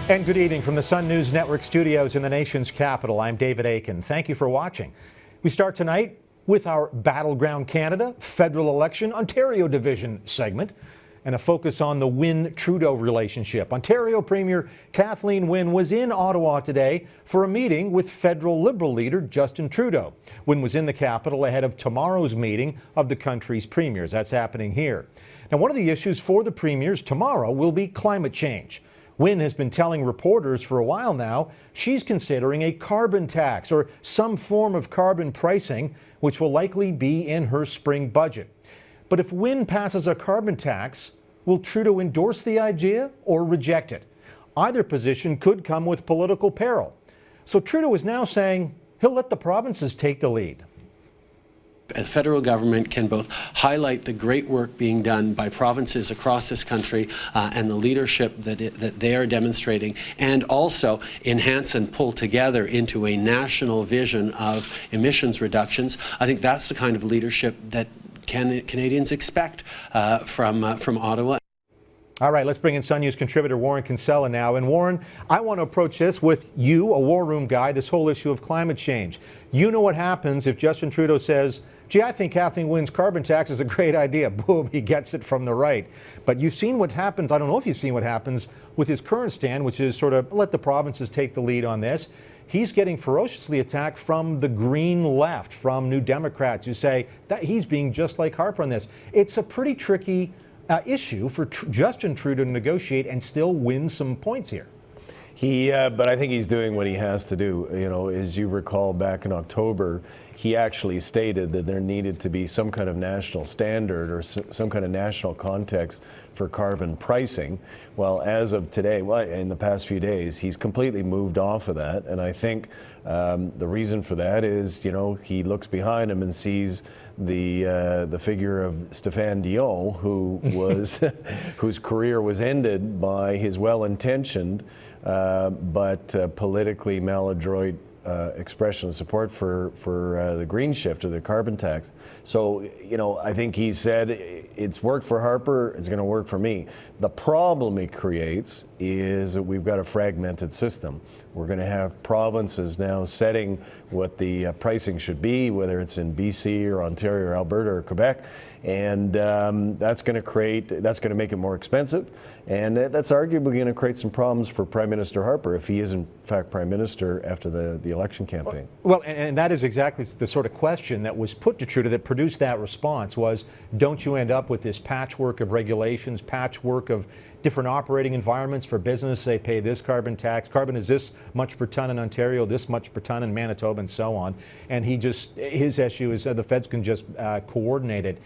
And good evening from the Sun News Network studios in the nation's capital. I'm David Aiken. Thank you for watching. We start tonight with our Battleground Canada federal election Ontario division segment and a focus on the Wynne-Trudeau relationship. Ontario Premier Kathleen Wynne was in Ottawa today for a meeting with federal Liberal leader Justin Trudeau. Wynne was in the capital ahead of tomorrow's meeting of the country's premiers. That's happening here. Now, one of the issues for the premiers tomorrow will be climate change. Wynne has been telling reporters for a while now she's considering a carbon tax or some form of carbon pricing, which will likely be in her spring budget. But if Wynne passes a carbon tax, will Trudeau endorse the idea or reject it? Either position could come with political peril. So Trudeau is now saying he'll let the provinces take the lead. The federal government can both highlight the great work being done by provinces across this country and the leadership that they are demonstrating, and also enhance and pull together into a national vision of emissions reductions. I think that's the kind of leadership that Canadians expect from Ottawa. All right, let's bring in Sun News contributor Warren Kinsella now. And Warren, I want to approach this with you, a war room guy, this whole issue of climate change. You know what happens if Justin Trudeau says, gee, I think Kathleen Wynne's carbon tax is a great idea. Boom, he gets it from the right. But you've seen what happens, I don't know if you've seen what happens with his current stand, which is sort of let the provinces take the lead on this. He's getting ferociously attacked from the Green left, from New Democrats who say that he's being just like Harper on this. It's a pretty tricky issue for Justin Trudeau to negotiate and still win some points here. But I think he's doing what he has to do. You know, as you recall back in October, he actually stated that there needed to be some kind of national standard or some kind of national context for carbon pricing. Well, as of today, well, in the past few days, he's completely moved off of that. And I think the reason for that is, you know, he looks behind him and sees the figure of Stéphane Dion, who was whose career was ended by his well-intentioned but politically maladroit expression of support for the green shift or the carbon tax. So, you know, I think he said it's worked for Harper, it's going to work for me. The problem it creates is that we've got a fragmented system. We're going to have provinces now setting what the pricing should be, whether it's in BC or Ontario or Alberta or Quebec, and that's going to make it more expensive, and that's arguably going to create some problems for Prime Minister Harper if he is in fact Prime Minister after the election campaign. Well, and that is exactly the sort of question that was put to Trudeau that produced that response was, don't you end up with this patchwork of regulations, patchwork of different operating environments for business? They pay this carbon tax. Carbon is this much per ton in Ontario, this much per ton in Manitoba, and so on. And his issue is the feds can just coordinate it.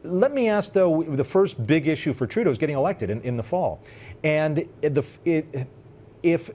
Let me ask, though, the first big issue for Trudeau is getting elected in the fall. And if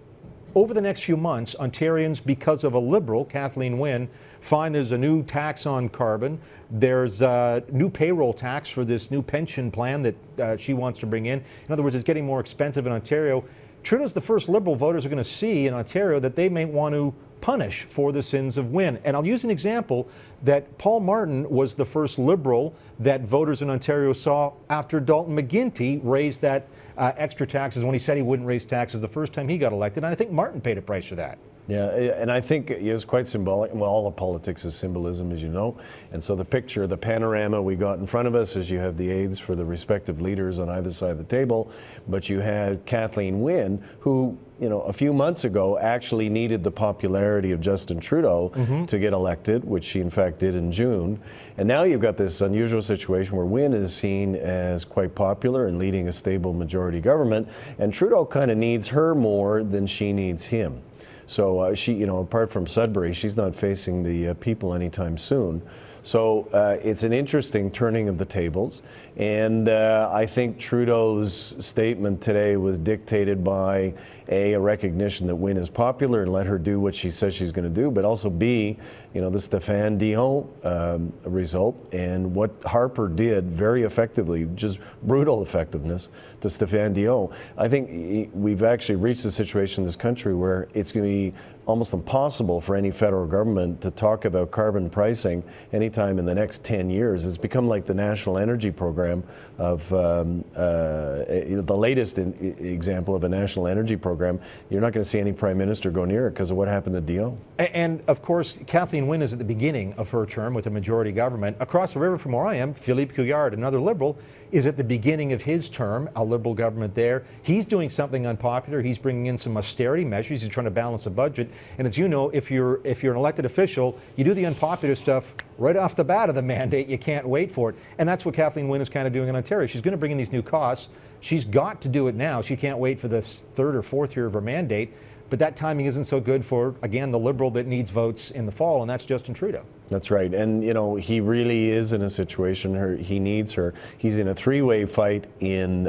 over the next few months, Ontarians, because of a Liberal, Kathleen Wynne, find there's a new tax on carbon, there's a new payroll tax for this new pension plan that she wants to bring in. In other words, it's getting more expensive in Ontario. Trudeau's the first Liberal voters are going to see in Ontario that they may want to punish for the sins of Wynne. And I'll use an example that Paul Martin was the first Liberal that voters in Ontario saw after Dalton McGuinty raised that extra taxes when he said he wouldn't raise taxes the first time he got elected. And I think Martin paid a price for that. Yeah, and I think it was quite symbolic. Well, all of politics is symbolism, as you know. And so the picture, the panorama we got in front of us is you have the aides for the respective leaders on either side of the table, but you had Kathleen Wynne, who, you know, a few months ago actually needed the popularity of Justin Trudeau to get elected, which she in fact did in June. And now you've got this unusual situation where Wynne is seen as quite popular and leading a stable majority government, and Trudeau kind of needs her more than she needs him. So she, you know, apart from Sudbury, she's not facing the people anytime soon. So it's an interesting turning of the tables. And I think Trudeau's statement today was dictated by A, a recognition that Wynne is popular and let her do what she says she's going to do, but also B, you know, the Stéphane Dion result and what Harper did very effectively, just brutal effectiveness to Stéphane Dion. I think we've actually reached a situation in this country where it's going to be almost impossible for any federal government to talk about carbon pricing anytime in the next 10 years. It's become like the National Energy Program of the latest example of a national energy program. You're not going to see any prime minister go near it because of what happened to Dion. And of course, Kathleen Wynne is at the beginning of her term with a majority government. Across the river from where I am, Philippe Couillard, another Liberal, is at the beginning of his term, a Liberal government there. He's doing something unpopular. He's bringing in some austerity measures. He's trying to balance a budget. And as you know, if you're an elected official, you do the unpopular stuff right off the bat of the mandate. You can't wait for it. And that's what Kathleen Wynne is kind of doing in Ontario. She's going to bring in these new costs. She's got to do it now. She can't wait for the third or fourth year of her mandate. But that timing isn't so good for, again, the Liberal that needs votes in the fall, and that's Justin Trudeau. That's right. And, you know, he really is in a situation, he needs her. He's in a three-way fight in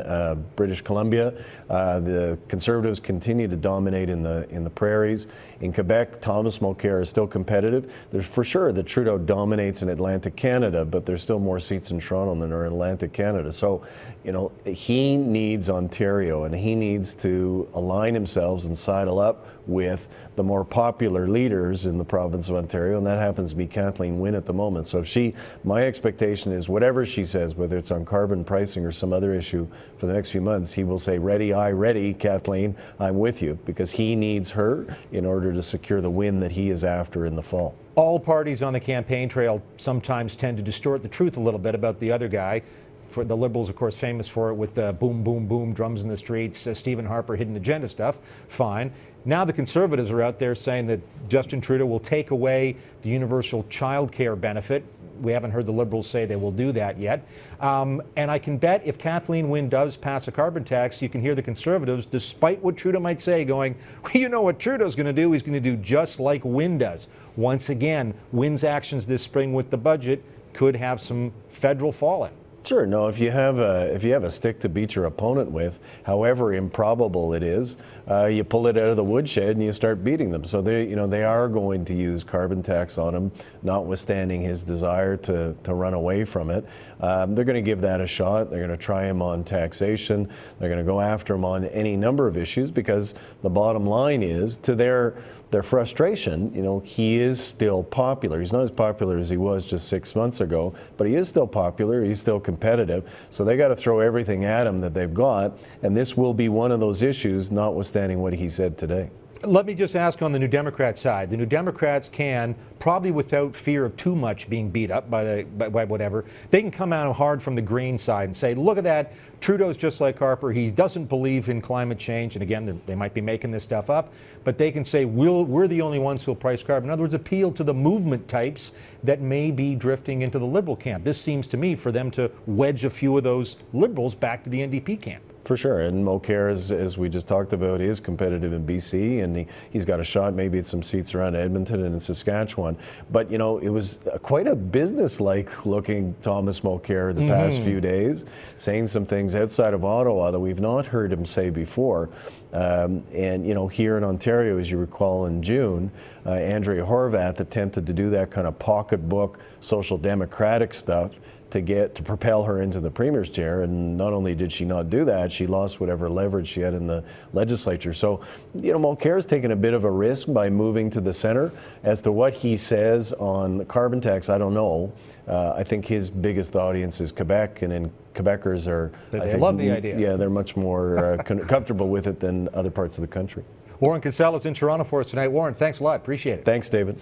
British Columbia. The Conservatives continue to dominate in the prairies. In Quebec, Thomas Mulcair is still competitive. There's for sure that Trudeau dominates in Atlantic Canada, but there's still more seats in Toronto than are in Atlantic Canada. So, you know, he needs Ontario, and he needs to align himself and sidle up with the more popular leaders in the province of Ontario, and that happens to be Kathleen Wynne at the moment. So my expectation is whatever she says, whether it's on carbon pricing or some other issue for the next few months, he will say, ready, aye, ready, Kathleen, I'm with you, because he needs her in order to secure the win that he is after in the fall. All parties on the campaign trail sometimes tend to distort the truth a little bit about the other guy. For the Liberals, of course, famous for it with the boom, boom, boom, drums in the streets, Stephen Harper, hidden agenda stuff, fine. Now the Conservatives are out there saying that Justin Trudeau will take away the universal child care benefit. We haven't heard the Liberals say they will do that yet. And I can bet if Kathleen Wynne does pass a carbon tax, you can hear the Conservatives, despite what Trudeau might say, going, well, you know what Trudeau's going to do? He's going to do just like Wynne does. Once again, Wynne's actions this spring with the budget could have some federal fallout. Sure. No, if you have a stick to beat your opponent with, however improbable it is, you pull it out of the woodshed and you start beating them. So they are going to use carbon tax on him, notwithstanding his desire to run away from it. They're going to give that a shot. They're going to try him on taxation. They're going to go after him on any number of issues, because the bottom line is, to their frustration, you know, he is still popular. He's not as popular as he was just 6 months ago, but he is still popular. He's still competitive. So they got to throw everything at him that they've got, and this will be one of those issues, notwithstanding what he said today. Let me just ask on the New Democrat side. The New Democrats can, probably without fear of too much being beat up by whatever, they can come out hard from the Green side and say, look at that, Trudeau's just like Harper. He doesn't believe in climate change. And again, they might be making this stuff up, but they can say, we're the only ones who'll price carbon. In other words, appeal to the movement types that may be drifting into the Liberal camp. This seems to me for them to wedge a few of those Liberals back to the NDP camp. For sure, and Mulcair, as we just talked about, is competitive in BC, and he's got a shot maybe at some seats around Edmonton and in Saskatchewan. But, you know, it was quite a business-like looking Thomas Mulcair the past few days, saying some things outside of Ottawa that we've not heard him say before. And, you know, here in Ontario, as you recall, in June, Andrea Horwath attempted to do that kind of pocketbook social democratic stuff to propel her into the Premier's chair, and not only did she not do that, she lost whatever leverage she had in the legislature. So, you know, Mulcair's taken a bit of a risk by moving to the centre. As to what he says on the carbon tax, I don't know. I think his biggest audience is Quebec, and then Quebecers are... They love the idea. Yeah, they're much more comfortable with it than otother parts of the country. Warren Cassella's in Toronto for us tonight. Warren, thanks a lot. Appreciate it. Thanks, David.